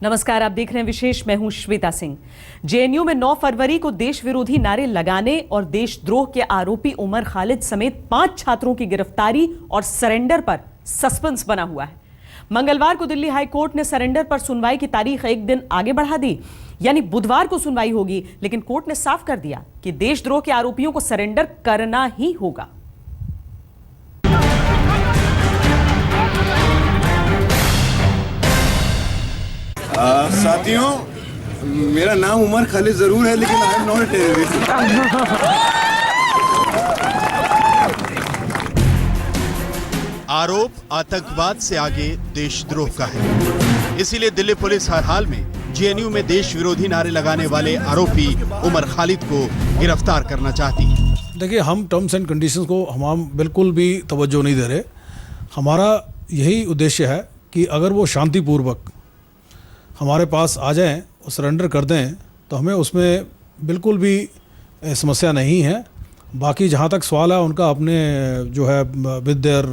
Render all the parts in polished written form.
नमस्कार, आप देख रहे हैं विशेष। मैं हूं श्वेता सिंह। जेएनयू में 9 फरवरी को देश विरोधी नारे लगाने और देशद्रोह के आरोपी उमर खालिद समेत 5 छात्रों की गिरफ्तारी और सरेंडर पर सस्पेंस बना हुआ है। मंगलवार को दिल्ली हाई कोर्ट ने सरेंडर पर सुनवाई की तारीख एक दिन आगे बढ़ा दी, यानी बुधवार को सुनवाई होगी। लेकिन कोर्ट ने साफ कर दिया कि देशद्रोह के आरोपियों को सरेंडर करना ही होगा। साथियों, मेरा नाम उमर खालिद जरूर है, लेकिन I am not a terrorist. आरोप आतंकवाद से आगे देशद्रोह का है। इसीलिए दिल्ली पुलिस हर हाल में जेएनयू में देश विरोधी नारे लगाने वाले आरोपी उमर खालिद को गिरफ्तार करना चाहती है। देखिए, हम टर्म्स एंड कंडीशंस को हम बिल्कुल भी तवज्जो नहीं दे रहे। हमारा यही उद्देश्य है कि अगर वो शांतिपूर्वक हमारे पास आ जाएं और सरेंडर कर दें तो हमें उसमें बिल्कुल भी समस्या नहीं है। बाकी जहाँ तक सवाल है उनका, अपने जो है विद देयर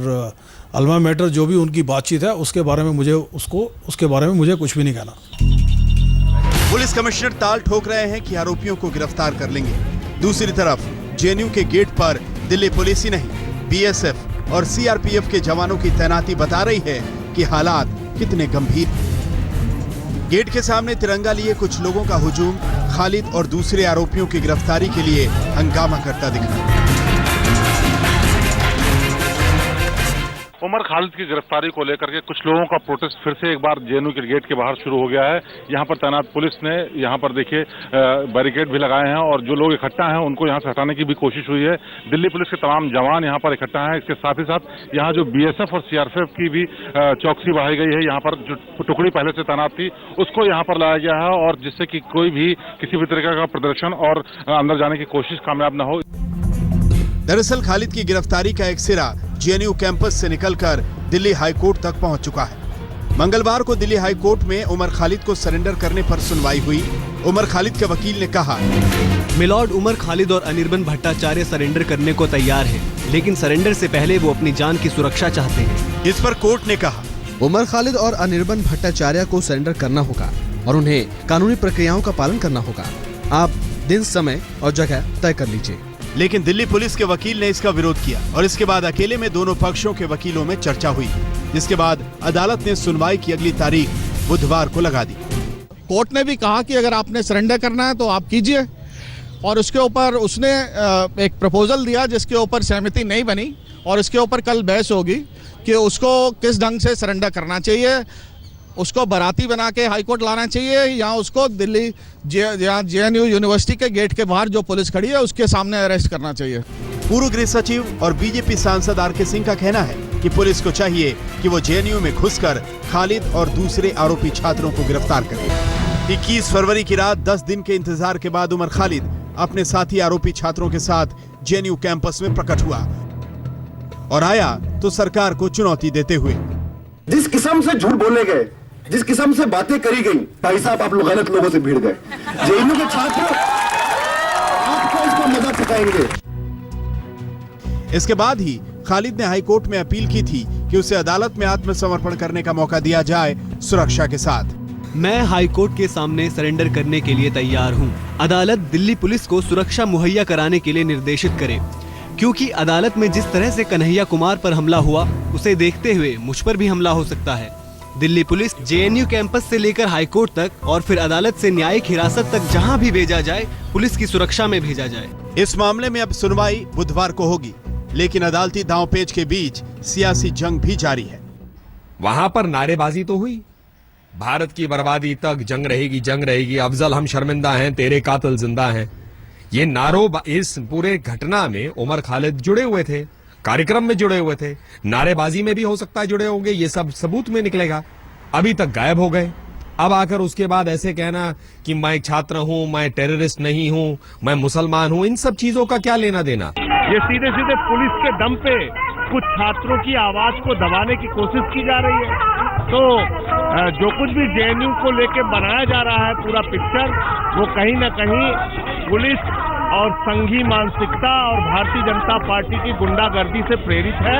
अल्मा मैटर जो भी उनकी बातचीत है उसके बारे में मुझे कुछ भी नहीं कहना। पुलिस कमिश्नर ताल ठोक रहे हैं कि आरोपियों को गिरफ्तार कर लेंगे। दूसरी तरफ जेएनयू के गेट पर दिल्ली पुलिस ही नहीं, बीएसएफ और सीआरपीएफ के जवानों की तैनाती बता रही है कि हालात कितने गंभीर हैं। गेट के सामने तिरंगा लिए कुछ लोगों का हुजूम खालिद और दूसरे आरोपियों की गिरफ्तारी के लिए हंगामा करता दिखा। उमर खालिद की गिरफ्तारी को लेकर के कुछ लोगों का प्रोटेस्ट फिर से एक बार जेएनयू के गेट के बाहर शुरू हो गया है। यहाँ पर तैनात पुलिस ने यहाँ पर देखिए बैरिकेड भी लगाए हैं और जो लोग इकट्ठा हैं उनको यहाँ से हटाने की भी कोशिश हुई है। दिल्ली पुलिस के तमाम जवान यहाँ पर इकट्ठा हैं। इसके साथ ही साथ यहाँ जो बीएसएफ और सीआरपीएफ की भी चौकसी बढ़ाई गई है। यहाँ पर जो टुकड़ी पहले से तैनात थी उसको यहाँ पर लाया गया है, और जिससे कि कोई भी किसी भी तरीके का प्रदर्शन और अंदर जाने की कोशिश कामयाब न हो। दरअसल खालिद की गिरफ्तारी का एक सिरा जेएनयू कैंपस से निकलकर दिल्ली हाई कोर्ट तक पहुंच चुका है। मंगलवार को दिल्ली हाई कोर्ट में उमर खालिद को सरेंडर करने पर सुनवाई हुई। उमर खालिद के वकील ने कहा, मिलॉर्ड उमर खालिद और अनिर्बन भट्टाचार्य सरेंडर करने को तैयार हैं, लेकिन सरेंडर से पहले वो अपनी जान की सुरक्षा चाहते हैं। इस पर कोर्ट ने कहा, उमर खालिद और अनिर्बन भट्टाचार्य को सरेंडर करना होगा और उन्हें कानूनी प्रक्रियाओं का पालन करना होगा। आप दिन, समय और जगह तय कर लीजिए। लेकिन दिल्ली पुलिस के वकील ने इसका विरोध किया और इसके बाद अकेले में दोनों पक्षों के वकीलों में चर्चा हुई, जिसके बाद अदालत ने सुनवाई की अगली तारीख बुधवार को लगा दी। कोर्ट ने भी कहा कि अगर आपने सरेंडर करना है तो आप कीजिए, और उसके ऊपर उसने एक प्रपोजल दिया जिसके ऊपर सहमति नहीं बनी, और इसके ऊपर कल बहस होगी कि उसको किस ढंग से सरेंडर करना चाहिए। उसको बाराती बना के हाईकोर्ट लाना चाहिए या उसको दिल्ली जेएनयू यूनिवर्सिटी के गेट के बाहर जो पुलिस खड़ी है उसके सामने अरेस्ट करना चाहिए। पूर्व गृह सचिव और बीजेपी सांसद आर के सिंह का कहना है कि पुलिस को चाहिए कि वो जेएनयू में घुसकर खालिद और दूसरे आरोपी छात्रों को गिरफ्तार करे। 21 फरवरी की रात 10 दिन के इंतजार के बाद उमर खालिद अपने साथी आरोपी छात्रों के साथ जेएनयू कैंपस में प्रकट हुआ और आया तो सरकार को चुनौती देते हुए। जिस किस्म से झूठ बोले गए, जिस किस्म से बातें करी गई, भाई साहब आप लोग गलत लोगों से भिड़ गए। जेएनयू के छात्र आपको इसको मदद सिखाएंगे। इसके बाद ही खालिद ने हाईकोर्ट में अपील की थी कि उसे अदालत में आत्मसमर्पण करने का मौका दिया जाए सुरक्षा के साथ। मैं हाईकोर्ट के सामने सरेंडर करने के लिए तैयार हूँ। अदालत दिल्ली पुलिस को सुरक्षा मुहैया कराने के लिए निर्देशित करे, क्योंकि अदालत में जिस तरह से कन्हैया कुमार पर हमला हुआ उसे देखते हुए मुझ पर भी हमला हो सकता है। दिल्ली पुलिस जेएनयू कैंपस से लेकर हाईकोर्ट तक और फिर अदालत से न्यायिक हिरासत तक जहां भी भेजा जाए, पुलिस की सुरक्षा में भेजा जाए। इस मामले में अब सुनवाई बुधवार को होगी, लेकिन अदालती दांवपेच के बीच सियासी जंग भी जारी है। वहां पर नारेबाजी तो हुई, भारत की बर्बादी तक जंग रहेगी, अफजल हम शर्मिंदा हैं, तेरे कातिल जिंदा हैं। ये नारों, इस पूरे घटना में उमर खालिद जुड़े हुए थे, कार्यक्रम में जुड़े हुए थे, नारेबाजी में भी हो सकता है जुड़े होंगे, ये सब सबूत में निकलेगा। अभी तक गायब हो गए। अब आकर उसके बाद ऐसे कहना कि मैं एक छात्र हूं, मैं टेररिस्ट नहीं हूं, मैं मुसलमान हूं, इन सब चीजों का क्या लेना देना। ये सीधे सीधे पुलिस के दम पे कुछ छात्रों की आवाज को दबाने की कोशिश की जा रही है। तो जो कुछ भी जेएनयू को लेके बनाया जा रहा है पूरा पिक्चर, वो कहीं ना कहीं पुलिस और संघी मानसिकता और भारतीय जनता पार्टी की गुंडागर्दी से प्रेरित है।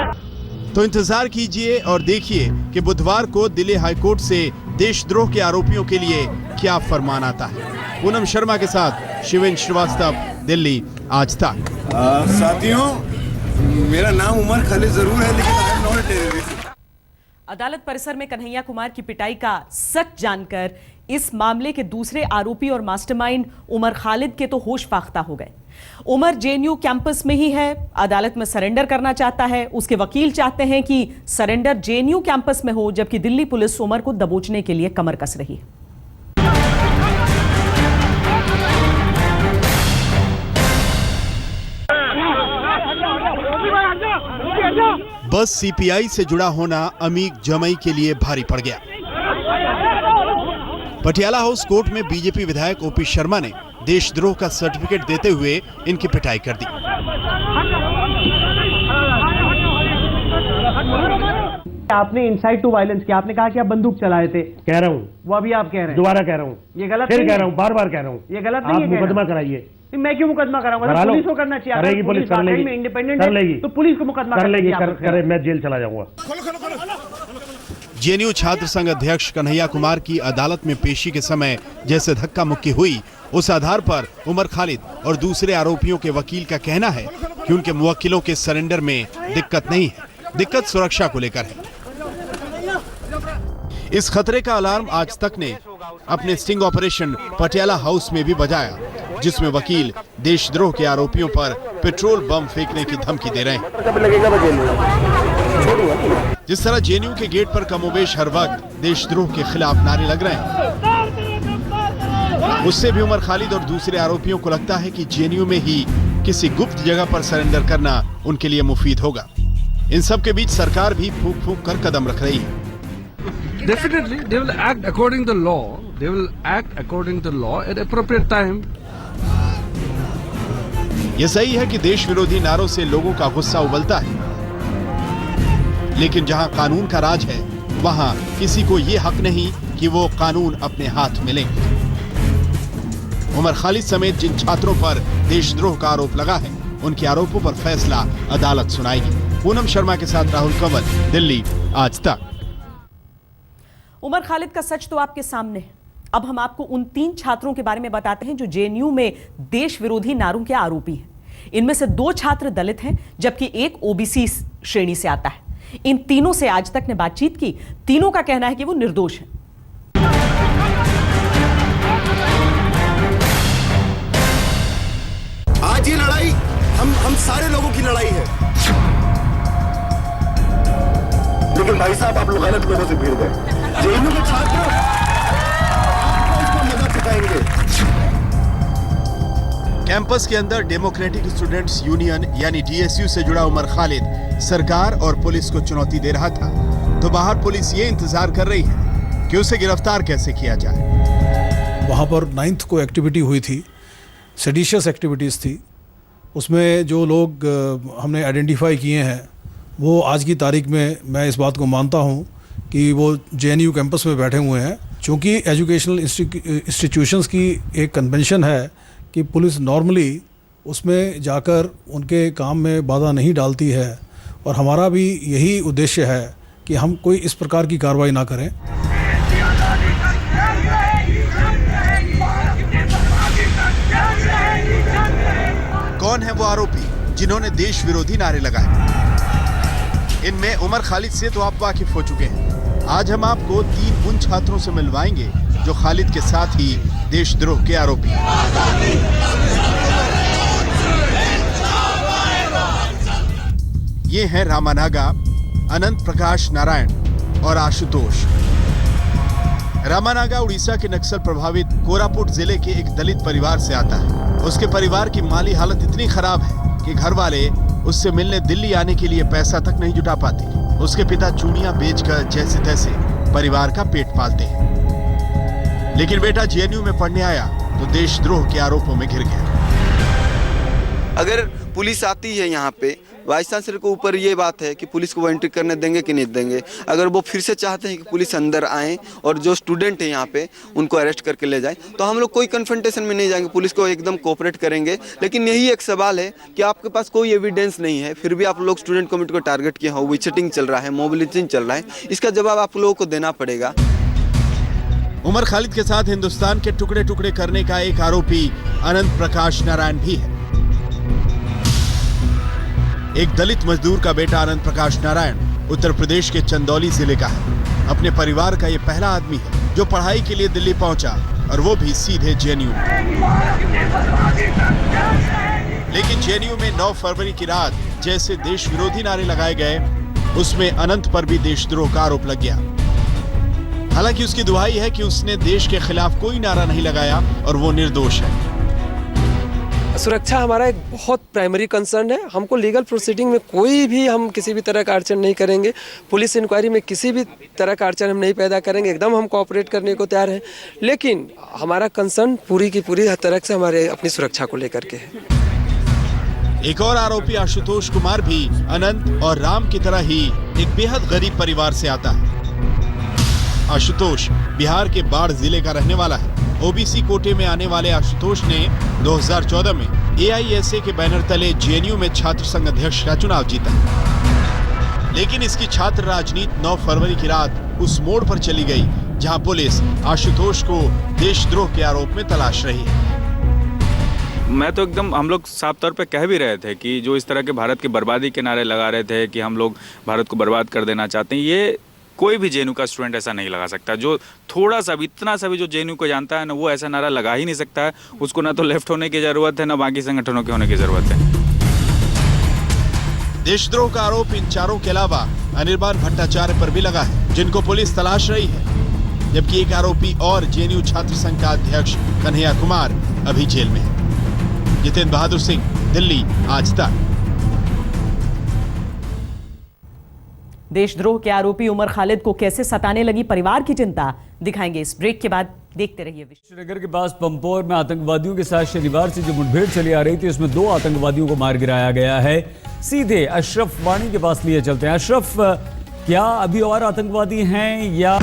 तो इंतजार कीजिए और देखिए कि बुधवार को दिल्ली हाईकोर्ट से देशद्रोह के आरोपियों के लिए क्या फरमान आता है। पूनम शर्मा के साथ शिवेन श्रीवास्तव, दिल्ली, आज तक। साथियों, मेरा नाम उमर खालिद जरूर है, लेकिन I am not a terrorist. अदालत परिसर में कन्हैया कुमार की पिटाई का सच जानकर इस मामले के दूसरे आरोपी और मास्टरमाइंड उमर खालिद के तो होश फाख्ता हो गए। उमर जेएनयू कैंपस में ही है, अदालत में सरेंडर करना चाहता है। उसके वकील चाहते हैं कि सरेंडर जेएनयू कैंपस में हो, जबकि दिल्ली पुलिस उमर को दबोचने के लिए कमर कस रही है। बस सीपीआई से जुड़ा होना अमीक जमई के लिए भारी पड़ गया। पटियाला हाउस कोर्ट में बीजेपी विधायक ओपी शर्मा ने देशद्रोह का सर्टिफिकेट देते हुए इनकी पिटाई कर दी। आपने इंसाइट टू वायलेंस किया, आपने कहा कि आप बंदूक चलाए थे। कह रहा हूँ, वो अभी आप कह रहे हैं, दोबारा कह रहा हूँ, ये गलत फिर नहीं कह है? रहा हूँ, बार बार कह रहा हूँ, ये गलत नहीं है। आप मुकदमा कराइए। मैं क्यों मुकदमा कराऊंगा? पुलिस को करना चाहिए। करेगी पुलिस, कर लेगी, इंडिपेंडेंट कर लेगी, तो पुलिस को मुकदमा कर लेगी, करे मैं जेल चला जाऊंगा। जेएनयू छात्र संघ अध्यक्ष कन्हैया कुमार की अदालत में पेशी के समय जैसे धक्का मुक्की हुई, उस आधार पर उमर खालिद और दूसरे आरोपियों के वकील का कहना है कि उनके मुवक्किलों के सरेंडर में दिक्कत नहीं है, दिक्कत सुरक्षा को लेकर है। इस खतरे का अलार्म आज तक ने अपने स्टिंग ऑपरेशन पटियाला हाउस में भी बजाया, जिसमें वकील देशद्रोह के आरोपियों पर पेट्रोल बम फेंकने की धमकी दे रहे हैं। जिस तरह जेएनयू के गेट पर कमोबेश हर वक्त देशद्रोह के खिलाफ नारे लग रहे हैं, उससे भी उमर खालिद और दूसरे आरोपियों को लगता है कि जेएनयू में ही किसी गुप्त जगह पर सरेंडर करना उनके लिए मुफीद होगा। इन सब के बीच सरकार भी फूंक फूंक कर कदम रख रही है। Definitely, they will act according to the law. They will act according to the law at appropriate time. ये सही है कि देश विरोधी नारों से लोगों का गुस्सा उबलता है, लेकिन जहां कानून का राज है, वहां किसी को ये हक नहीं कि वो कानून अपने हाथ में ले। उमर खालिद समेत जिन छात्रों पर देशद्रोह का आरोप लगा है, उनके आरोपों पर फैसला अदालत सुनाएगी। पूनम शर्मा के साथ राहुल कंवल, दिल्ली, आज तक। उमर खालिद का सच तो आपके सामने है। अब हम आपको उन 3 छात्रों के बारे में बताते हैं जो जेएनयू में देश विरोधी नारों के आरोपी हैं। इनमें से 2 छात्र दलित हैं, जबकि एक ओबीसी श्रेणी से आता है। इन तीनों से आज तक ने बातचीत की। तीनों का कहना है कि वो निर्दोष हैं। आज ये लड़ाई हम सारे लोगों की लड़ाई है, लेकिन भाई साहब आप लोग गलत लोगों से भिड़ गए। जेएनयू के छात्र आपको इसका मजा चुकाएंगे। कैंपस के अंदर डेमोक्रेटिक स्टूडेंट्स यूनियन यानी डीएसयू से जुड़ा उमर खालिद सरकार और पुलिस को चुनौती दे रहा था, तो बाहर पुलिस ये इंतजार कर रही है कि उसे गिरफ्तार कैसे किया जाए। वहाँ पर 9th को एक्टिविटी हुई थी, सेडिशियस एक्टिविटीज़ थी। उसमें जो लोग हमने आइडेंटिफाई किए हैं, वो आज की तारीख में मैं इस बात को मानता हूँ कि वो जेएनयू कैंपस में बैठे हुए हैं। चूँकि एजुकेशनल इंस्टीट्यूशंस की एक कन्वेंशन है कि पुलिस नॉर्मली उसमें जाकर उनके काम में बाधा नहीं डालती है, और हमारा भी यही उद्देश्य है कि हम कोई इस प्रकार की कार्रवाई ना करें। कौन है वो आरोपी जिन्होंने देश विरोधी नारे लगाए? इनमें उमर खालिद से तो आप वाकिफ हो चुके हैं। आज हम आपको 3 उन छात्रों से मिलवाएंगे जो खालिद के साथ ही देशद्रोह के आरोपी हैं। ये हैं रामानागा, अनंत प्रकाश नारायण और आशुतोष। रामानागा उड़ीसा के नक्सल प्रभावित कोरापुट जिले के एक दलित परिवार से आता है। उसके परिवार की माली हालत इतनी खराब है कि घर वाले उससे मिलने दिल्ली आने के लिए पैसा तक नहीं जुटा पाते। उसके पिता चूड़ियां बेचकर जैसे तैसे परिवार का पेट पालते हैं, लेकिन बेटा जेएनयू में पढ़ने आया तो देशद्रोह के आरोपों में घिर गया। अगर पुलिस आती है यहाँ पे, वाइस चांसलर के ऊपर ये बात है कि पुलिस को वो एंट्री करने देंगे कि नहीं देंगे। अगर वो फिर से चाहते हैं कि पुलिस अंदर आए और जो स्टूडेंट है यहाँ पे उनको अरेस्ट करके ले जाए, तो हम लोग कोई कन्फ्रंटेशन में नहीं जाएंगे, पुलिस को एकदम कोऑपरेट करेंगे। लेकिन यही एक सवाल है कि आपके पास कोई एविडेंस नहीं है, फिर भी आप लोग स्टूडेंट कमेटी को टारगेट किया हो, विजिटिंग चल रहा है, मोबिलाइजेशन चल रहा है, इसका जवाब आप लोगों को देना पड़ेगा। उमर खालिद के साथ हिंदुस्तान के टुकड़े टुकड़े करने का एक आरोपी अनंत प्रकाश नारायण भी है। एक दलित मजदूर का बेटा अनंत प्रकाश नारायण उत्तर प्रदेश के चंदौली जिले का है। अपने परिवार का ये पहला आदमी है जो पढ़ाई के लिए दिल्ली पहुंचा, और वो भी सीधे जेएनयू में। लेकिन जेएनयू में 9 फरवरी की रात जैसे देश विरोधी नारे लगाए गए, उसमें अनंत पर भी देशद्रोह का आरोप लग गया। हालांकि उसकी दुहाई है कि उसने देश के खिलाफ कोई नारा नहीं लगाया और वो निर्दोष है। सुरक्षा हमारा एक बहुत प्राइमरी कंसर्न है। हमको लीगल प्रोसीडिंग में कोई भी हम किसी भी तरह का अड़चन नहीं करेंगे। पुलिस इंक्वायरी में किसी भी तरह का अड़चन हम नहीं पैदा करेंगे। एकदम हम कोऑपरेट करने को तैयार हैं। लेकिन हमारा कंसर्न पूरी की पूरी तरह से हमारे अपनी सुरक्षा को लेकर के है। एक और आरोपी आशुतोष कुमार भी अनंत और राम की तरह ही एक बेहद गरीब परिवार से आता है। आशुतोष बिहार के बाढ़ जिले का रहने वाला है। ओबीसी कोटे में आने वाले आशुतोष ने 2014 में AISA के बैनर तले जेएनयू में छात्र संघ अध्यक्ष का चुनाव जीता। लेकिन इसकी छात्र राजनीति 9 फरवरी की रात उस मोड़ पर चली गई जहां पुलिस आशुतोष को देशद्रोह के आरोप में तलाश रही है। मैं तो एकदम, हम लोग साफ तौर पे कह भी रहे थे कि जो इस तरह के भारत की बर्बादी के नारे लगा रहे थे कि हम लोग भारत को बर्बाद कर देना चाहते हैं, ये कोई भी जेएनयू का स्टूडेंट ऐसा नहीं लगा सकता। जो थोड़ा सा भी, इतना सा भी जो जेएनयू को जानता है ना, वो ऐसा नारा लगा ही नहीं सकता है। उसको ना तो लेफ्ट होने की जरूरत है, ना बाकी संगठनों के होने की जरूरत है। देशद्रोह का आरोप इन चारों के अलावा अनिर्बान भट्टाचार्य पर भी लगा है, जिनको पुलिस तलाश रही है। जबकि एक आरोपी और जेएनयू छात्र संघ का अध्यक्ष कन्हैया कुमार अभी जेल में है। जितेंद्र बहादुर सिंह, दिल्ली, आज तक। देशद्रोह के आरोपी उमर खालिद को कैसे सताने लगी परिवार की चिंता, दिखाएंगे इस ब्रेक के बाद। देखते रहिए। श्रीनगर के पास पंपोर में आतंकवादियों के साथ शनिवार से जो मुठभेड़ चली आ रही थी, उसमें 2 आतंकवादियों को मार गिराया गया है। सीधे अशरफ वाणी के पास लिए चलते हैं। अशरफ, क्या अभी और आतंकवादी हैं या